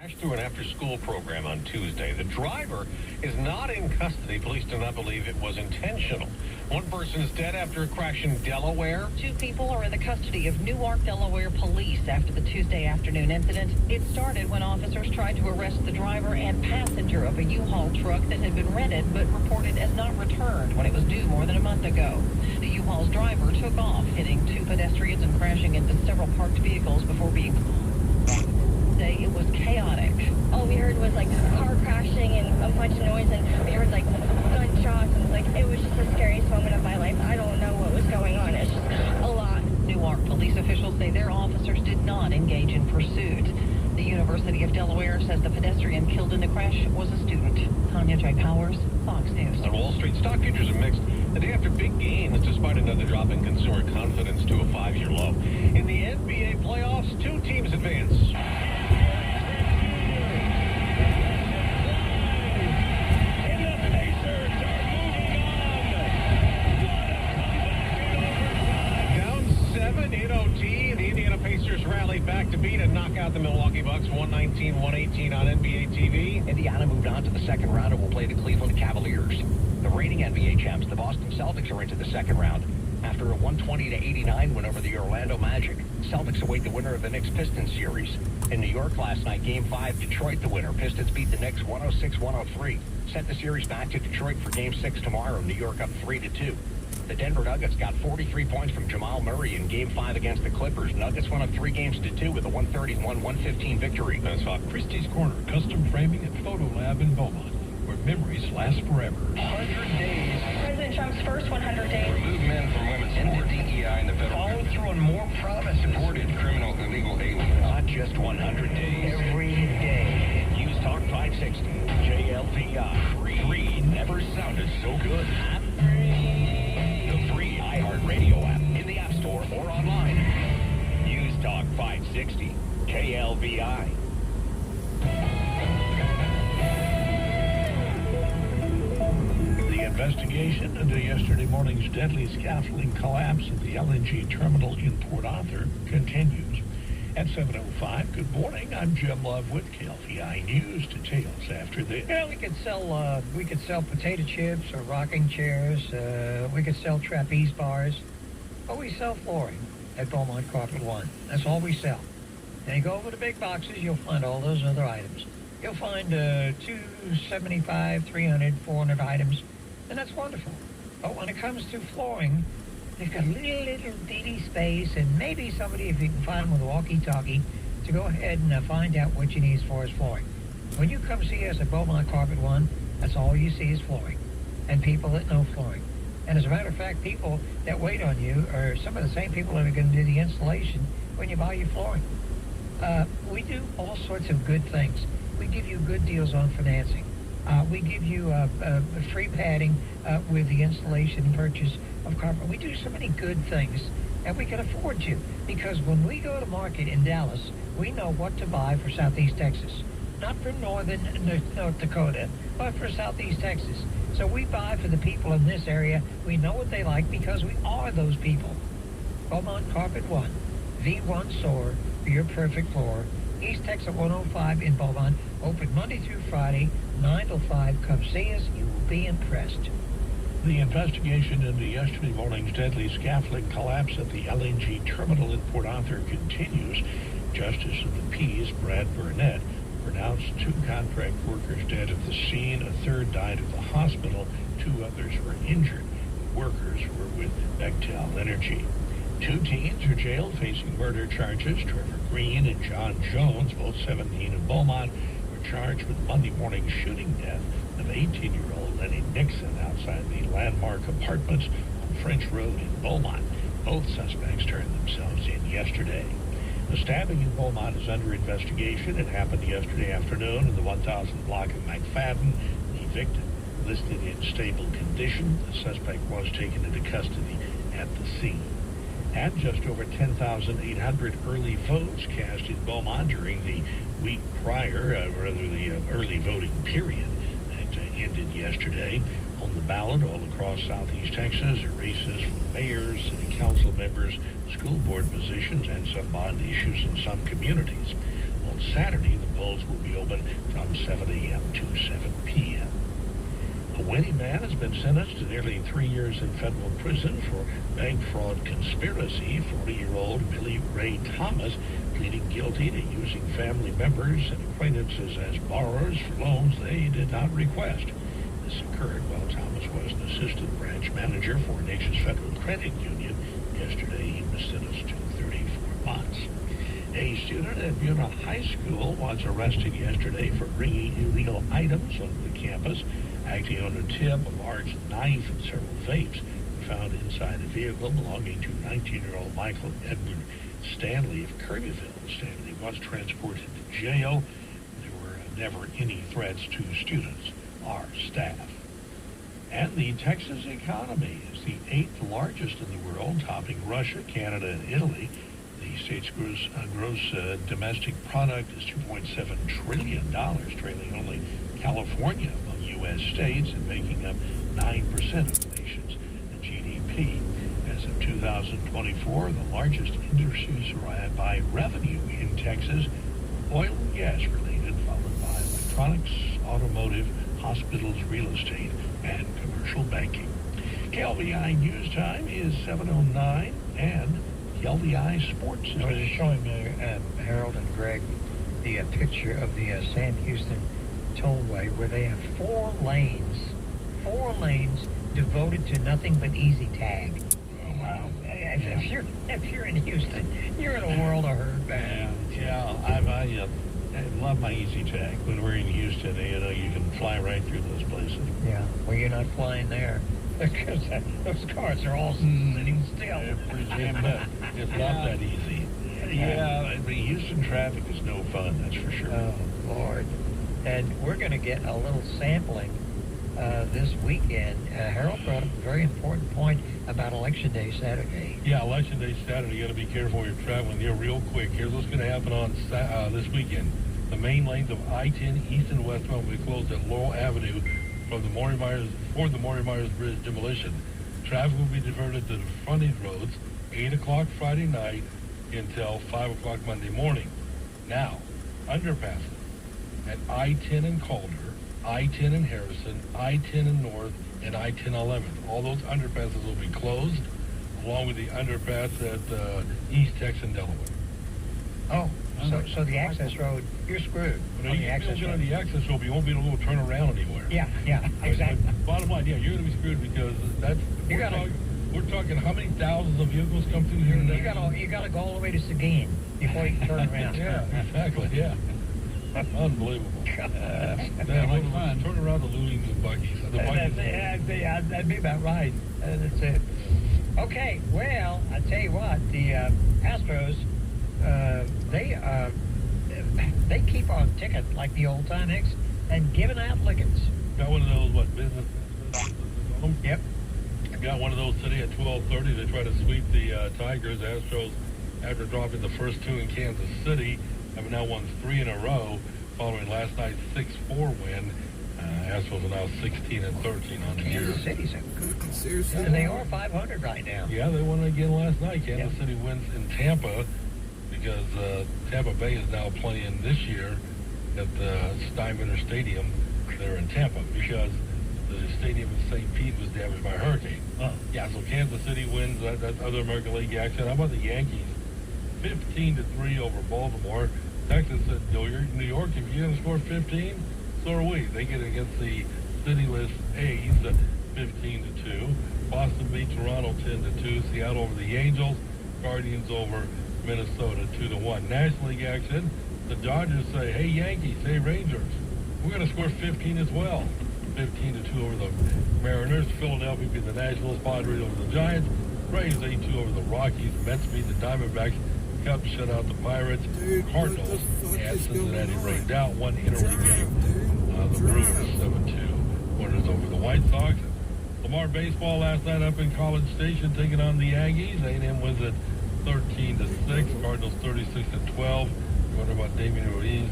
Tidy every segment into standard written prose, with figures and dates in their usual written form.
Through an after-school program on Tuesday. The driver is not in custody. Police do not believe it was intentional. One person is dead after a crash in Delaware. Two people are in the custody of Newark, Delaware police after the Tuesday afternoon incident. It started when officers tried to arrest the driver and passenger of a U-Haul truck that had been rented but reported as not returned when it was due more than a month ago. The U-Haul's driver took off, hitting two pedestrians and crashing into several parked vehicles before being it was chaotic. All we heard was like car crashing and a bunch of noise, and we heard like gunshots, and it was just the scariest moment of my life. I don't know what was going on. It's just a lot. Newark police officials say their officers did not engage in pursuit. The University of Delaware says the pedestrian killed in the crash was a student. Tanya J. Powers, Fox News. On Wall Street, stock futures are mixed the day after big gains, despite another drop in consumer confidence to a 5-year low. In the NBA playoffs, two teams advance. In OT, the Indiana Pacers rallied back to beat and knock out the Milwaukee Bucks 119-118 on NBA TV. Indiana moved on to the second round and will play the Cleveland Cavaliers. The reigning NBA champs, the Boston Celtics, are into the second round. After a 120-89 win over the Orlando Magic, Celtics await the winner of the Knicks-Pistons series. In New York last night, Game 5, Detroit the winner. Pistons beat the Knicks 106-103. Sent the series back to Detroit for Game 6 tomorrow. New York up 3-2. The Denver Nuggets got 43 points from Jamal Murray in Game 5 against the Clippers. Nuggets won up 3-2 with a 131-115 victory. That's Christie's Corner, custom framing and photo lab in Beaumont, where memories last forever. 100 days. President Trump's first 100 days. Remove men from women's sports. DEI in the federal. Follow through on more promises. Supported criminal illegal aliens. Not just 100 days. Every day. Use Talk 560. JLVI. Free never sounded so good. The free iHeartRadio app in the App Store or online. Use Talk 560. KLVI. The investigation into yesterday morning's deadly scaffolding collapse at the LNG terminal in Port Arthur continues. At 7:05, good morning. I'm Jim Love with KLVI News. Details after this. Yeah, we could sell potato chips or rocking chairs. We could sell trapeze bars. But we sell flooring at Beaumont Carpet One. That's all we sell. Then you go over the big boxes, you'll find all those other items. You'll find 275, 300, 400 items, and that's wonderful. But when it comes to flooring, they've got little bitty space, and maybe somebody, if you can find them with a walkie-talkie, to go ahead and find out what you need as far as flooring. When you come see us at Beaumont Carpet One, that's all you see is flooring, and people that know flooring. And as a matter of fact, people that wait on you are some of the same people that are going to do the installation when you buy your flooring. We do all sorts of good things. We give you good deals on financing. We give you free padding with the installation purchase of carpet. We do so many good things, and we can afford to, because when we go to market in Dallas, we know what to buy for Southeast Texas. Not for North Dakota, but for Southeast Texas. So we buy for the people in this area. We know what they like because we are those people. Beaumont Carpet One, the one store for your perfect floor. East Texas 105 in Beaumont. Open Monday through Friday, 9 till 5. Come see us. You will be impressed. The investigation into yesterday morning's deadly scaffolding collapse at the LNG terminal in Port Arthur continues. Justice of the Peace, Brad Burnett, pronounced 2 contract workers dead at the scene. A third died at the hospital. 2 others were injured. The workers were with Bechtel Energy. 2 teens are jailed facing murder charges. Trevor Green and John Jones, both 17 in Beaumont, were charged with Monday morning shooting death of 18-year-old Lenny Nixon outside the Landmark Apartments on French Road in Beaumont. Both suspects turned themselves in yesterday. The stabbing in Beaumont is under investigation. It happened yesterday afternoon in the 1000 block of McFadden. The victim listed in stable condition. The suspect was taken into custody at the scene. And just over 10,800 early votes cast in Beaumont during the week prior, the early voting period that ended yesterday. On the ballot all across Southeast Texas are races for mayors, city council members, school board positions, and some bond issues in some communities. On Saturday, the polls will be open open from 7 a.m. to 7 p.m. A witty man has been sentenced to nearly 3 years in federal prison for bank fraud conspiracy. 40-year-old Billy Ray Thomas pleading guilty to using family members and acquaintances as borrowers for loans they did not request. This occurred while Thomas was an assistant branch manager for a nation's federal credit union. Yesterday, he was sentenced to 34 months. A student at beaumont High School was arrested yesterday for bringing illegal items onto the campus. Acting on a tip, a large knife and several vapes were found inside a vehicle belonging to 19-year-old Michael Edward Stanley of Kirbyville. Stanley was transported to jail. There were never any threats to students or staff. And the Texas economy is the 8th largest in the world, topping Russia, Canada, and Italy. The state's gross domestic product is $2.7 trillion, trailing only California among U.S. states and making up 9% of the nation's GDP. As of 2024, the largest industries by revenue in Texas, oil and gas related, followed by electronics, automotive, hospitals, real estate, and commercial banking. KLVI News Time is 7:09, and KLVI Sports. I was just showing Harold and Greg the picture of the Sam Houston tollway where they have 4 lanes devoted to nothing but easy tag. Oh, wow. If you're in Houston, you're in a world of hurt, man. I love my easy tag. When we're in Houston, you can fly right through those places. Yeah, well, you're not flying there because those cars are all sitting still. Pretty jammed up. It's not that easy. Yeah, the Houston traffic is no fun, that's for sure. Oh, Lord. And we're going to get a little sampling this weekend. Harold brought up a very important point about Election Day Saturday. Yeah, Election Day Saturday. You got to be careful when you're traveling here real quick. Here's what's going to happen on this weekend. The main lanes of I-10 east and westbound will be closed at Laurel Avenue for the Maury Myers Bridge demolition. Traffic will be diverted to the frontage roads 8 o'clock Friday night until 5 o'clock Monday morning. Now, underpasses at I-10 in Calder, I-10 in Harrison, I-10 in North, and I-10 11th. All those underpasses will be closed, along with the underpass at East Texas, Delaware. Oh, so the access road, you're screwed. You can get on the access road, but you won't be able to turn around anywhere. Yeah, exactly. Bottom line, you're going to be screwed because we're talking how many thousands of vehicles come through here today? You got to go all the way to Seguin before you can turn around. Yeah, exactly. Yeah. Unbelievable. Man, turn around the Looney's and Bucky's. That'd be about right. That's it. Okay, well, I tell you what, the Astros, they keep on ticking like the old time Hicks and giving out lickets. Got one of those, business? Yep. Got one of those today at 12:30. They try to sweep the Tigers. Astros, after dropping the first 2 in Kansas City, have now won 3 in a row following last night's 6-4 win. Astros are now 16-13 on the year. Kansas City's a good team. And they are 500 right now. Yeah, they won again last night. Kansas City wins in Tampa because Tampa Bay is now playing this year at the Steinbrenner Stadium. They're in Tampa because the stadium in St. Pete was damaged by a hurricane. Oh. Yeah, so Kansas City wins that other American League action. How about the Yankees? 15-3 over Baltimore. Texas said, New York, if you're going to score 15, so are we. They get against the cityless A's at 15-2. Boston beat Toronto 10-2. Seattle over the Angels. Guardians over Minnesota 2-1. National League action. The Dodgers say, hey Yankees, hey Rangers, we're going to score 15 as well. 15-2 over the Mariners. Philadelphia beat the Nationals. Padres over the Giants. Braves 8-2 over the Rockies. Mets beat the Diamondbacks. Cubs shut out the Pirates. Cardinals and Cincinnati rained out. 1 interim game. The Brewers 7-2 winners over the White Sox. Lamar baseball last night up in College Station taking on the Aggies. A&M wins at 13-6. Cardinals 36-12. You wonder about Damian Ruiz.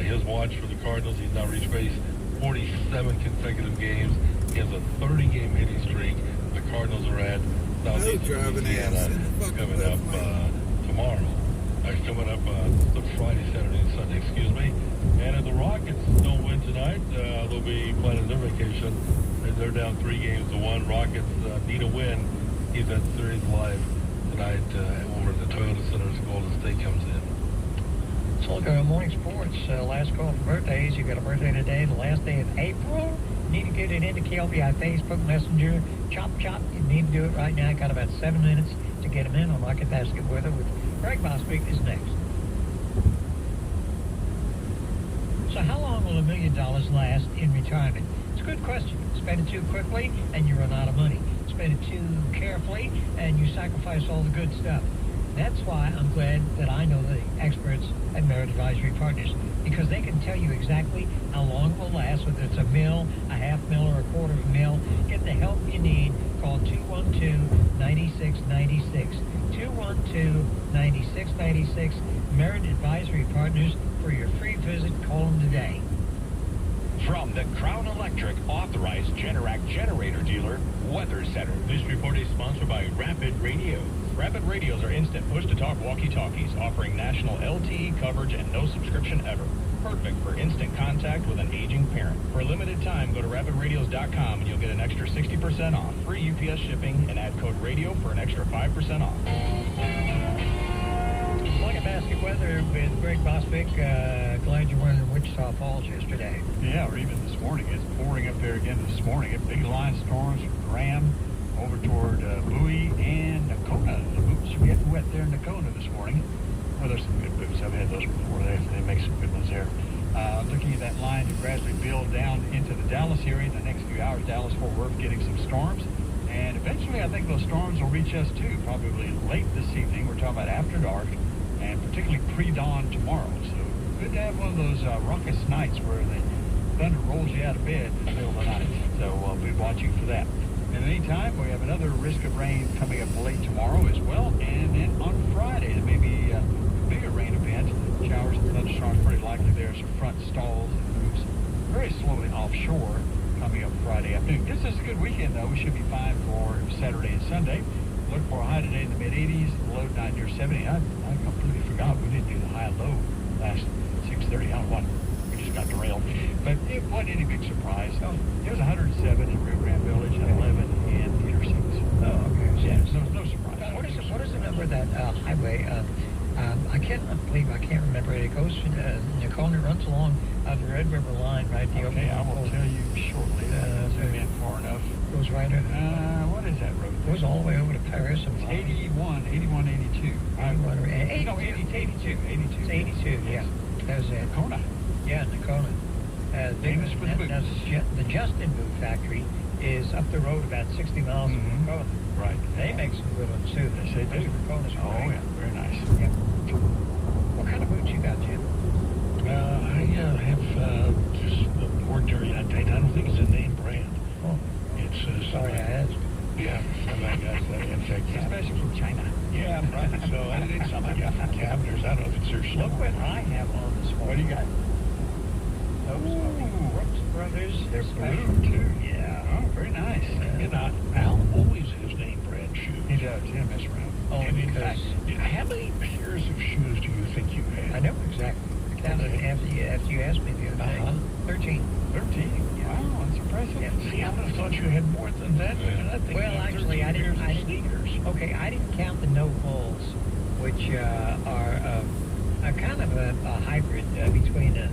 His watch for the Cardinals. He's now reached base 47 consecutive games. He has a 30-game hitting streak. The Cardinals are at Southeastern Louisiana coming up tomorrow. Coming up the Friday, Saturday, and Sunday, excuse me. And at the be planning their vacation. They're down 3-1. Rockets need a win. He's at series live tonight over at the Toyota Center as Golden State comes in. So look at morning sports. Last call for birthdays. You got a birthday today, the last day of April. Need to get it into KLBI Facebook Messenger. Chop. You need to do it right now. Got about 7 minutes to get them in on Rocket Basket Weather with Greg Boswick is next. So how long will $1 million last in retirement? It's a good question. Spend it too quickly and you run out of money. Spend it too carefully and you sacrifice all the good stuff. That's why I'm glad that I know the experts at Merit Advisory Partners, because they can tell you exactly how long it will last, whether it's a mil, a half mil, or a quarter of a mil. Get the help you need. Call 212-9696. 212-9696. Merit Advisory Partners for your free visit. Call them today. From the Crown Electric authorized Generac generator dealer, Weather Center. This report is sponsored by Rapid Radio. Rapid Radios are instant push-to-talk walkie-talkies offering national LTE coverage and no subscription ever. Perfect for instant contact with an aging parent. For a limited time, go to rapidradios.com and you'll get an extra 60% off. Free UPS shipping and add code radio for an extra 5% off. Look at basket weather with Greg Boswick. Glad you weren't in Wichita Falls yesterday. Yeah, or even this morning. It's pouring up there again this morning. Big line storms from Graham over toward Bowie and Nakona. The boots are getting wet there in Nakona this morning. Well, there's some good boots. I've had those before. They make some good ones there. Looking at that line to gradually build down into the Dallas area in the next few hours. Dallas-Fort Worth getting some storms. And eventually, I think those storms will reach us too, probably late this evening. We're talking about after dark, and particularly pre-dawn tomorrow. So good to have one of those raucous nights where the thunder rolls you out of bed in the middle of the night. So we'll be watching for that. In the meantime, we have another risk of rain coming up late tomorrow as well. And then on Friday, there may be a bigger rain event. Showers and thunderstorms pretty likely there. So front stalls and moves very slowly offshore coming up Friday afternoon. This is a good weekend, though. We should be fine for Saturday and Sunday. Look for a high today in the mid-80s, low tonight near 70. I completely forgot we didn't do the high and low last 6:30. I don't know what. We just got derailed. But it wasn't any big surprise. It was 107 in Rio Grande Village and 11 in Petersons. Oh, okay. Yeah, so no surprise. What is the number of that highway? I can't remember it. It goes to Nakona, runs along the Red River line, right? Okay, I will tell you shortly. Zoom in far enough. Goes right. What is that road? Goes all the way over to Paris. And 81, 82. 81 or 82. No, 82. It's 82, yeah. That was it. Nakona. Yeah, Nakona. Famous for the boots. The Justin Boot Factory is up the road about 60 miles from Nakona. Right. They make some good ones, too. They say do. Nakona's Oh, great. yeah. Very nice. Yeah. What kind of boots you got, Jim? I have just ordinary. I don't think it's a name brand. Oh, It's sorry I asked. Yeah, somebody got that. In fact, Especially from China. yeah, right. So it's something I got from Cabiners. I don't know if it's their Look slow. what I have on this one. What do you got? Those are the Brooks Brothers. They're special. blue, too. Yeah. Oh, very nice. You know, Al always has name brand shoes. He does. He doesn't mess around. Oh, And in because fact, how many pairs of shoes do you think you had? I know exactly. I counted after you asked me the other day. 13. 13. Wow, that's impressive. Yeah. See, I would have thought you had more than that. I think Well, you had actually, 13 I didn't. pairs of sneakers. Okay, I didn't count the no bulls, which are a kind of a hybrid between a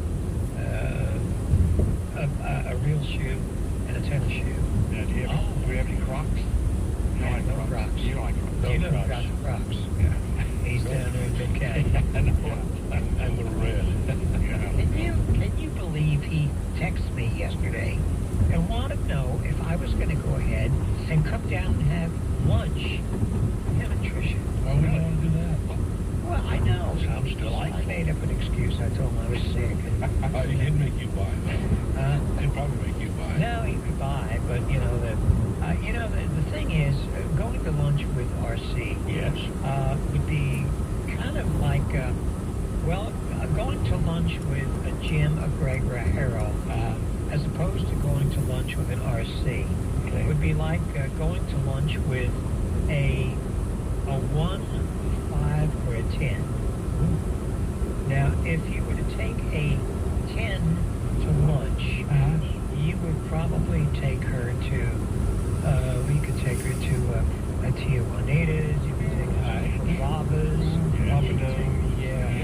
real shoe and a tennis shoe. Yeah, do you have any Crocs? You don't like No Crocs? Crocs. You don't like Crocs? You know Crocs. got the Crocs. Yeah. He's down there in Big County. And the red. Can you believe he texted me yesterday and wanted to know if I was going to go ahead and come down and have lunch? Him and Tricia. Why would I want to do that? Well, I know. Sounds delightful. I made up an excuse. I told him I was sick. He didn't make you buy that. He'd probably make you buy it. No, he could buy, but the thing is, going to lunch with RC Yes. would be kind of like, going to lunch with a Jim, a Greg, or a Harold, as opposed to going to lunch with an RC. Okay. It would be like going to lunch with a 1, 5, or a 10. Now, if you were to take a 10 to lunch, you it to your Juanitas, you can take it to your Rabas,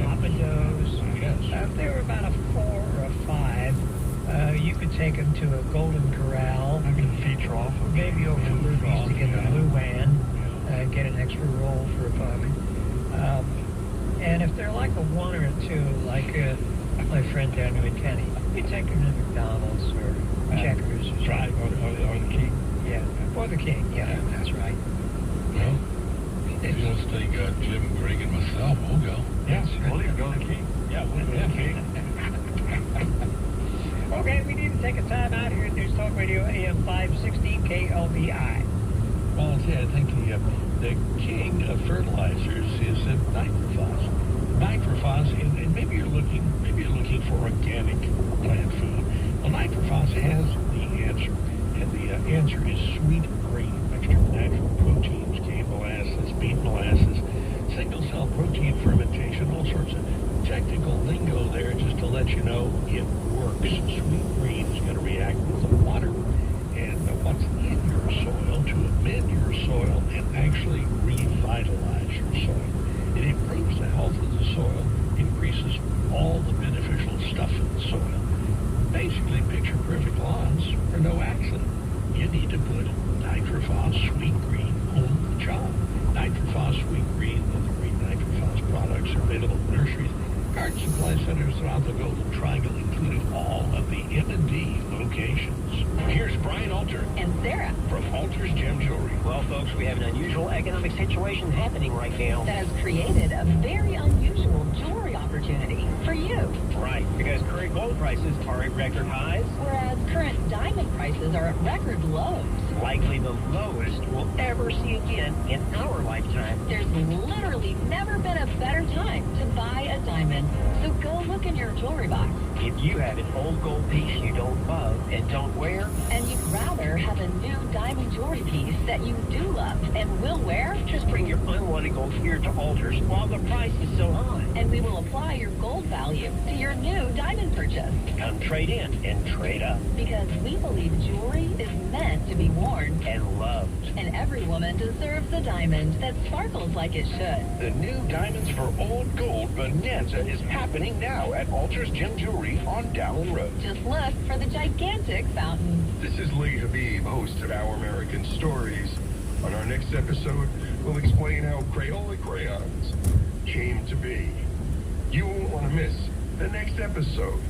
Papados. Yes. If they were about a 4 or a 5, you could take them to a Golden Corral. I'm going to feature off. Maybe over to Ruby's to get the Blue Wan, get an extra roll for a $1. And if they're like a 1 or a 2, like my friend down in Kenny, you take them to McDonald's or Checkers or Right, or the King. Yeah, or the King. Yeah, that's right. Well, if you want to take Jim, Greg, and myself, we'll go. Yes, we'll even go to the King. Yeah, we'll go to the King. Okay, we need to take a time out here at News Talk Radio AM 560 KLBI. Well, see, I think the king of fertilizers is nitrophos. Nitrophos, and maybe you're looking for organic plant food. Well, nitrophos has the answer, and the answer is sweet green, mixture of natural proteins, cane molasses, beet molasses, single-cell protein fermentation, all sorts of technical lingo there just to let you know it works. Sweet green is going to react with the water and what's in your soil to amend your soil and actually revitalize your soil. It improves the health of the soil, increases all the beneficial stuff in the soil. Basically, picture-perfect lawns are no accident. You need to put nitrophos sweet green on the job. Nitrophos sweet green and the green nitrophos products are available in nurseries, garden supply centers throughout the Golden Triangle, including all of the M&D locations. Here's Brian Alter And Sarah, from Alter's Gem Jewelry. Well, folks, we have an unusual economic situation happening right now. that has created a very unusual jewelry opportunity for you. Right, because current gold prices are at record highs, Whereas current diamond prices are at record lows. likely the lowest we'll ever see again in our lifetime. There's literally never been a better time to buy a diamond. So go look in your jewelry box. If you have an old gold piece you don't love and don't wear, And you'd rather have a new diamond jewelry piece that you do love and will wear, just bring your unwanted gold here to Altars while the price is so high. and we will apply your gold value to your new diamond purchase. Come trade in and trade up Because we believe jewelry is meant to be worn, and loved. and every woman deserves a diamond that sparkles like it should. The new Diamonds for Old Gold Bonanza is happening now at Alter's Gem Jewelry on Dallin Road. Just look for the gigantic fountain. This is Lee Habib, host of Our American Stories. On our next episode, we'll explain how Crayola crayons came to be. You won't want to miss the next episode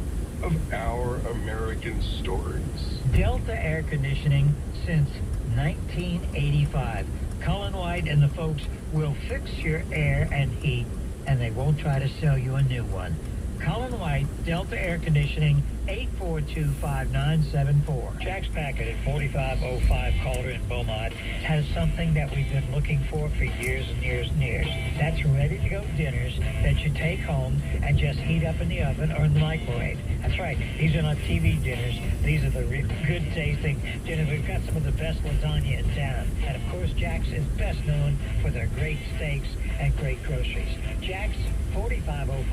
of Our American Stories. Delta Air Conditioning since 1985. Cullen White and the folks will fix your air and heat, and they won't try to sell you a new one. Cullen White, Delta Air Conditioning, 842-5974. Jack's Packet at 4505 Calder in Beaumont has something that we've been looking for years and years and years. That's ready-to-go dinners that you take home and just heat up in the oven or in the microwave. That's right. These are not TV dinners. These are the good-tasting dinners. We've got some of the best lasagna in town. And, of course, Jack's is best known for their great steaks and great groceries. Jack's, 4505.